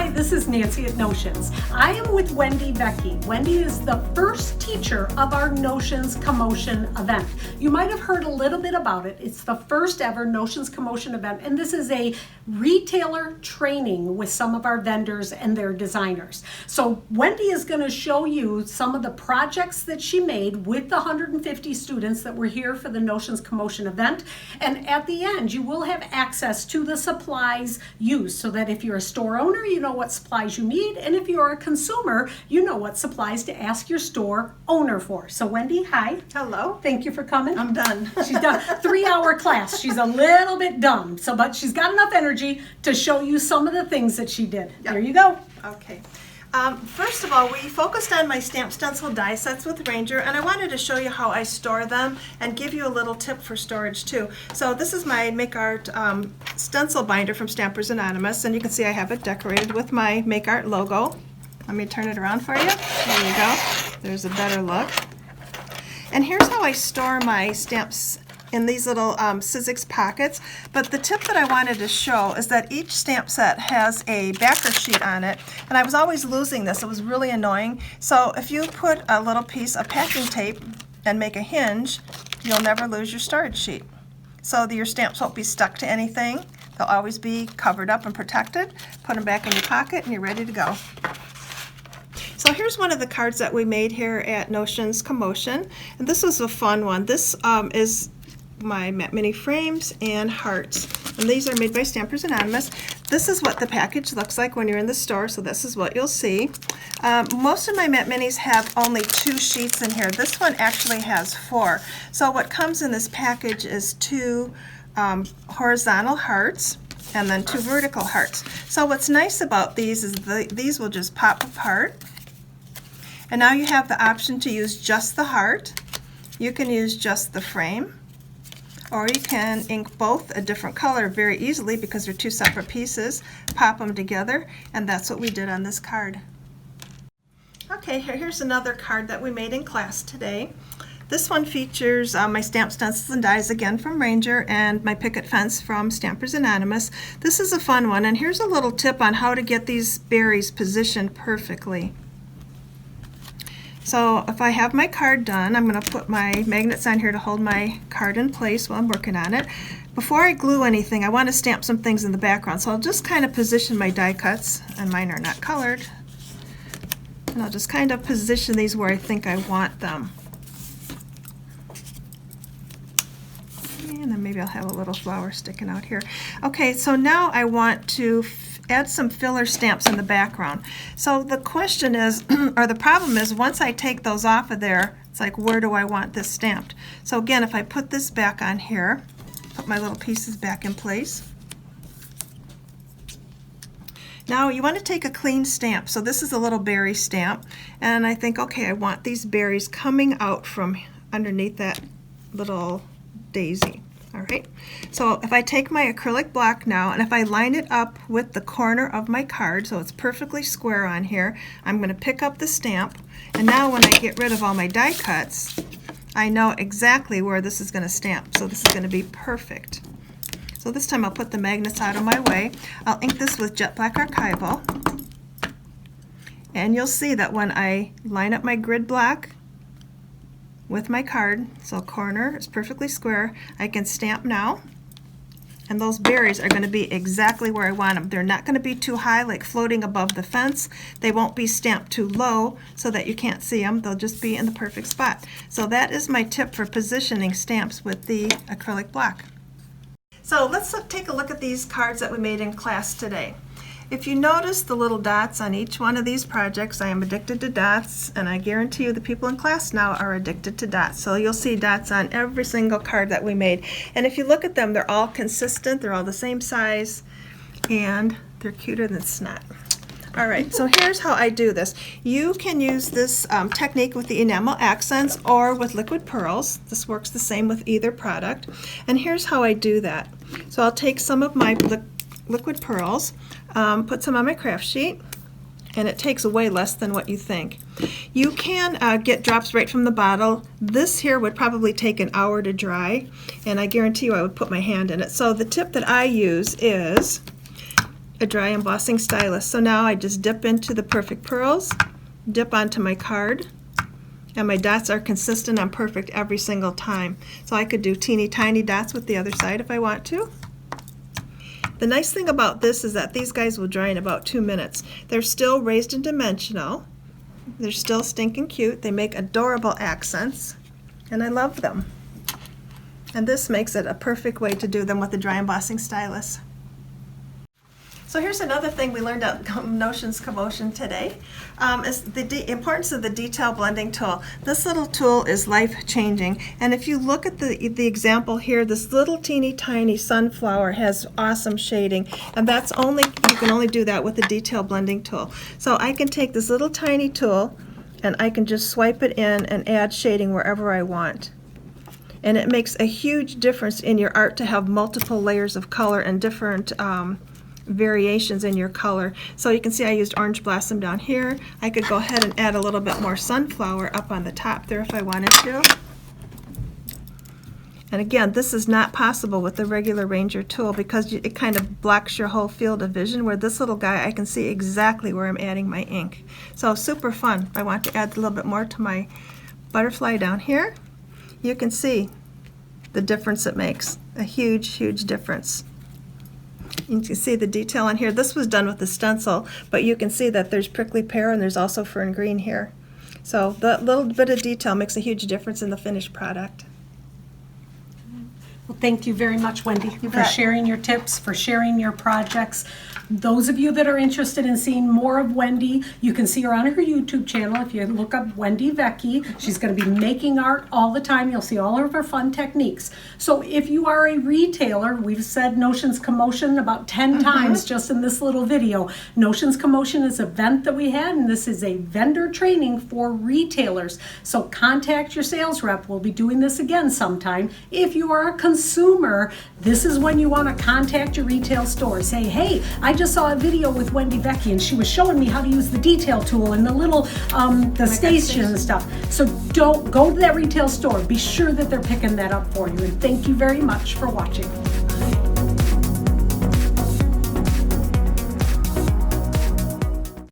Hi, this is Nancy at Notions. I am with Wendy Vecchi. Wendy is the first teacher of our Notions Commotion event. You might have heard a little bit about it. It's the first ever Notions Commotion event, and this is a retailer training with some of our vendors and their designers. So Wendy is going to show you some of the projects that she made with the 150 students that were here for the Notions Commotion event. And at the end, you will have access to the supplies used so that if you're a store owner, you know what supplies you need, and if you're a consumer, you know what supplies to ask your store owner for. So Wendy, hi. Hello. Thank you for coming. I'm done. She's done. 3-hour class. She's a little bit dumb, but she's got enough energy to show you some of the things that she did. Yep. There you go. Okay. First of all, we focused on my stamp stencil die sets with Ranger, and I wanted to show you how I store them and give you a little tip for storage too. So this is my Make Art stencil binder from Stampers Anonymous, and you can see I have it decorated with my Make Art logo. Let me turn it around for you. There you go. There's a better look. And here's how I store my stamps in these little Sizzix pockets. But the tip that I wanted to show is that each stamp set has a backer sheet on it, and I was always losing this. It was really annoying. So if you put a little piece of packing tape and make a hinge, you'll never lose your storage sheet. So your stamps won't be stuck to anything. They'll always be covered up and protected. Put them back in your pocket and you're ready to go. So here's one of the cards that we made here at Notions Commotion, and this was a fun one. This is my mini frames and hearts, and these are made by Stampers Anonymous. This is what the package looks like when you're in the store, so this is what you'll see. Most of my matte minis have only 2 sheets in here. This one actually has 4. So what comes in this package is 2 horizontal hearts and then 2 vertical hearts. So what's nice about these is these will just pop apart, and now you have the option to use just the heart. You can use just the frame, or you can ink both a different color very easily because they're 2 separate pieces, pop them together, and that's what we did on this card. Okay, here's another card that we made in class today. This one features my stamp stencils and dies again from Ranger and my picket fence from Stampers Anonymous. This is a fun one, and here's a little tip on how to get these berries positioned perfectly. So if I have my card done, I'm going to put my magnets on here to hold my card in place while I'm working on it. Before I glue anything, I want to stamp some things in the background, so I'll just kind of position my die cuts, and mine are not colored, and I'll just kind of position these where I think I want them. And then maybe I'll have a little flower sticking out here. Okay, so now I want to add some filler stamps in the background. So the question is, or the problem is, once I take those off of there, it's like, where do I want this stamped? So again, if I put this back on here, put my little pieces back in place. Now you want to take a clean stamp. So this is a little berry stamp, and I think, okay, I want these berries coming out from underneath that little daisy. All right, so if I take my acrylic block now, and if I line it up with the corner of my card so it's perfectly square on here, I'm going to pick up the stamp, and now when I get rid of all my die cuts, I know exactly where this is going to stamp, so this is going to be perfect. So this time I'll put the magnets out of my way. I'll ink this with Jet Black Archival, and you'll see that when I line up my grid block with my card, so corner is perfectly square, I can stamp now, and those berries are going to be exactly where I want them. They're not going to be too high, like floating above the fence. They won't be stamped too low so that you can't see them. They'll just be in the perfect spot. So that is my tip for positioning stamps with the acrylic block. So let's take a look at these cards that we made in class today. If you notice the little dots on each one of these projects, I am addicted to dots, and I guarantee you the people in class now are addicted to dots. So you'll see dots on every single card that we made. And if you look at them, they're all consistent, they're all the same size, and they're cuter than snot. All right, so here's how I do this. You can use this technique with the enamel accents or with liquid pearls. This works the same with either product. And here's how I do that. So I'll take some of my liquid pearls, put some on my craft sheet, and it takes way less than what you think. You can get drops right from the bottle. This here would probably take an hour to dry, and I guarantee you I would put my hand in it. So the tip that I use is a dry embossing stylus. So now I just dip into the perfect pearls, dip onto my card, and my dots are consistent and perfect every single time. So I could do teeny tiny dots with the other side if I want to. The nice thing about this is that these guys will dry in about 2 minutes. They're still raised and dimensional. They're still stinking cute. They make adorable accents, and I love them. And this makes it a perfect way to do them with the dry embossing stylus. So here's another thing we learned at Notions Commotion today, is the importance of the detail blending tool. This little tool is life-changing, and if you look at the example here, this little teeny tiny sunflower has awesome shading, and you can only do that with the detail blending tool. So I can take this little tiny tool and I can just swipe it in and add shading wherever I want. And it makes a huge difference in your art to have multiple layers of color and different variations in your color. So you can see I used orange blossom down here. I could go ahead and add a little bit more sunflower up on the top there if I wanted to. And again, this is not possible with the regular Ranger tool because it kind of blocks your whole field of vision, where this little guy I can see exactly where I'm adding my ink. So super fun. If I want to add a little bit more to my butterfly down here, you can see the difference it makes. A huge, huge difference. You can see the detail on here. This was done with the stencil, but you can see that there's prickly pear and there's also fern green here. So that little bit of detail makes a huge difference in the finished product. Well, thank you very much, Wendy, for bet. sharing your tips, for sharing your projects. Those of you that are interested in seeing more of Wendy, you can see her on her YouTube channel. If you look up Wendy Vecchi, she's going to be making art all the time. You'll see all of her fun techniques. So if you are a retailer, we've said Notions Commotion about 10 times just in this little video. Notions Commotion is an event that we had, and this is a vendor training for retailers. So contact your sales rep. We'll be doing this again sometime. If you are a consumer, this is when you want to contact your retail store. Say, hey, I just saw a video with Wendy Vecchi and she was showing me how to use the detail tool and the little the station and stuff. So don't go to that retail store. Be sure that they're picking that up for you. And thank you very much for watching.